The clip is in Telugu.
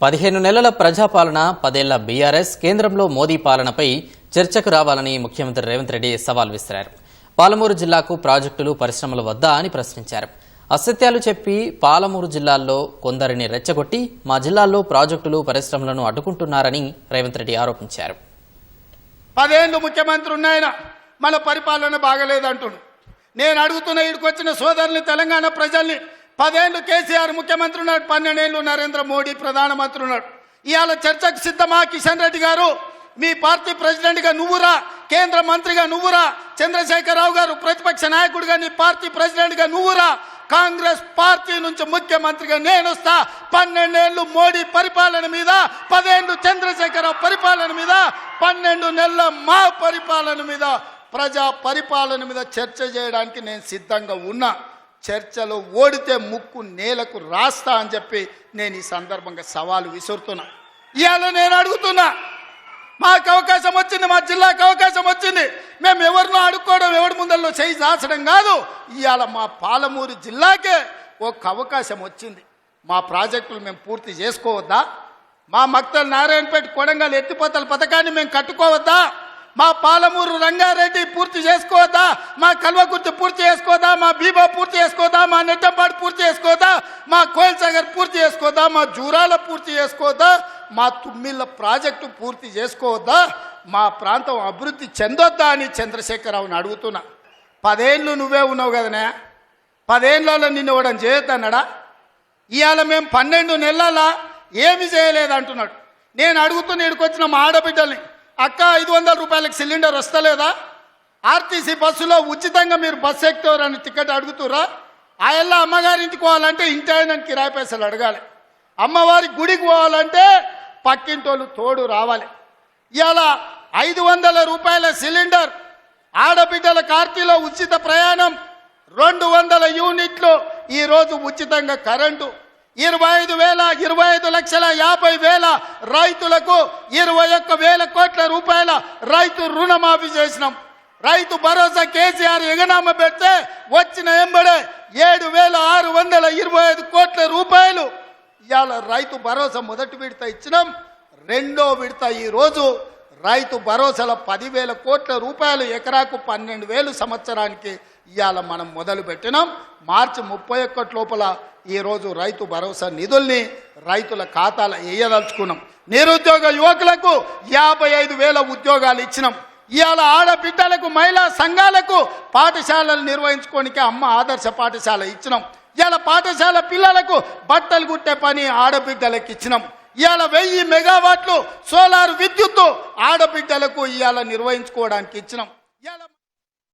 15 నెలల ప్రజాపాలన 10 ఏళ్ల బీఆర్ఎస్ కేంద్రంలో మోదీ పాలనపై చర్చకు రావాలని ముఖ్యమంత్రి రేవంత్ రెడ్డి సవాల్ విసిరారు. పాలమూరు జిల్లాకు ప్రాజెక్టులు పరిశ్రమలు వద్దా అని ప్రశ్నించారు. అసత్యాలు చెప్పి పాలమూరు జిల్లాలో కొందరిని రెచ్చగొట్టి మా జిల్లాలో ప్రాజెక్టులు పరిశ్రమలను అడ్డుకుంటున్నారని రేవంత్ రెడ్డి ఆరోపించారు. 10 ఏళ్లు ముఖ్యమంత్రి ఉన్నాయన మన పరిపాలన బాగలేదంటుడు. నేను అడుగుతున్న ఇక్కడికొచ్చిన సోదరుని తెలంగాణ ప్రజల్ని 10 ఏళ్లు కేసీఆర్ ముఖ్యమంత్రి ఉన్నాడు, 12 ఏళ్లు నరేంద్ర మోడీ ప్రధానమంత్రి ఉన్నాడు. ఇవాళ చర్చకు సిద్ధమా? కిషన్ రెడ్డి గారు మీ పార్టీ ప్రెసిడెంట్గా నువ్వురా, కేంద్ర మంత్రిగా నువ్వురా, చంద్రశేఖరరావు గారు ప్రతిపక్ష నాయకుడిగా నీ పార్టీ ప్రెసిడెంట్గా నువ్వురా, కాంగ్రెస్ పార్టీ నుంచి ముఖ్యమంత్రిగా నేను వస్తా. 12 ఏళ్లు మోడీ పరిపాలన మీద, 10 ఏళ్లు చంద్రశేఖరరావు పరిపాలన మీద, 12 నెలల మా పరిపాలన మీద, ప్రజా పరిపాలన మీద చర్చ చేయడానికి నేను సిద్ధంగా ఉన్నా. చర్చలో ఓడితే ముక్కు నేలకు రాస్తా అని చెప్పి నేను ఈ సందర్భంగా సవాలు విసురుతున్నా. ఇవాళ నేను అడుగుతున్నా, మాకు అవకాశం వచ్చింది, మా జిల్లాకు అవకాశం వచ్చింది, మేము ఎవరినో అడుక్కోవడం, ఎవరి ముందల్లో చేయి దాచడం కాదు. ఇవాళ మా పాలమూరు జిల్లాకే ఒక అవకాశం వచ్చింది. మా ప్రాజెక్టులు మేము పూర్తి చేసుకోవద్దా? మా మక్తల్ నారాయణపేట కొడంగల్ ఎత్తిపోతల పథకాన్ని మేము కట్టుకోవద్దా? మా పాలమూరు రంగారెడ్డి పూర్తి చేసుకోవద్దా? మా కల్వకుర్తి పూర్తి చేసుకోవద్దా? మా బీబా పూర్తి చేసుకోవద్దా? మా నెట్టంపాడు పూర్తి చేసుకోవద్దా? మా కోయిల్ సాగర్ పూర్తి చేసుకోవద్దా? మా జూరాల పూర్తి చేసుకోవద్దా? మా తుమ్మిళ్ళ ప్రాజెక్టు పూర్తి చేసుకోవద్దా? మా ప్రాంతం అభివృద్ధి చెందొద్దా అని చంద్రశేఖరరావుని అడుగుతున్నా. 10 ఏళ్ళు నువ్వే ఉన్నావు కదనే, 10 ఏళ్ళలో నిన్ను ఇవ్వడం చేయొద్దన్నాడా? ఇవాళ మేము 12 నెలల ఏమి చేయలేదంటున్నాడు. నేను అడుగుతున్న ఇక్కడికొచ్చిన మా ఆడబిడ్డల్ని, అక్క 500 రూపాయలకు సిలిండర్ వస్తలేదా? ఆర్టీసీ బస్సులో ఉచితంగా మీరు బస్సు ఎక్కుతారని టికెట్ అడుగుతురా? ఆ ఎల్లా అమ్మగారింటికి పోవాలంటే ఇంటి ఆయన కిరాయి పైసలు అడగాలి. అమ్మవారి గుడికి పోవాలంటే పక్కింటోళ్ళు తోడు రావాలి. ఇవాళ 500 రూపాయల సిలిండర్, ఆడబిడ్డల కార్తీలో ఉచిత ప్రయాణం, 200 యూనిట్లు ఈరోజు ఉచితంగా కరెంటు, 25,50,50,000 రైతులకు 21,000 కోట్ల రూపాయల రైతు రుణమాఫీ చేసినాం. రైతు భరోసా కేసీఆర్ ఎగనామ పెడితే వచ్చిన ఎంబడే 7,625 కోట్ల రూపాయలు ఇవాళ రైతు భరోసా మొదటి విడత ఇచ్చినాం. రెండో విడత ఈరోజు రైతు భరోసాల 10,000 కోట్ల రూపాయలు, ఎకరాకు 12,000 సంవత్సరానికి ఇవాళ మనం మొదలు పెట్టినాం. మార్చి 31 లోపల ఈరోజు రైతు భరోసా నిధుల్ని రైతుల ఖాతాలో వేయదలుచుకున్నాం. నిరుద్యోగ యువకులకు 55,000 ఉద్యోగాలు ఇచ్చినాం. ఇవాళ ఆడబిడ్డలకు, మహిళా సంఘాలకు పాఠశాలలు నిర్వహించుకోనికే అమ్మ ఆదర్శ పాఠశాల ఇచ్చినాం. ఇవాళ పాఠశాల పిల్లలకు బట్టలు కుట్టే పని ఆడబిడ్డలకు ఇచ్చినాం. ఇవాళ 1000 మెగావాట్లు సోలార్ విద్యుత్తు ఆడబిడ్డలకు ఇవాళ నిర్వహించుకోవడానికి ఇచ్చినాం.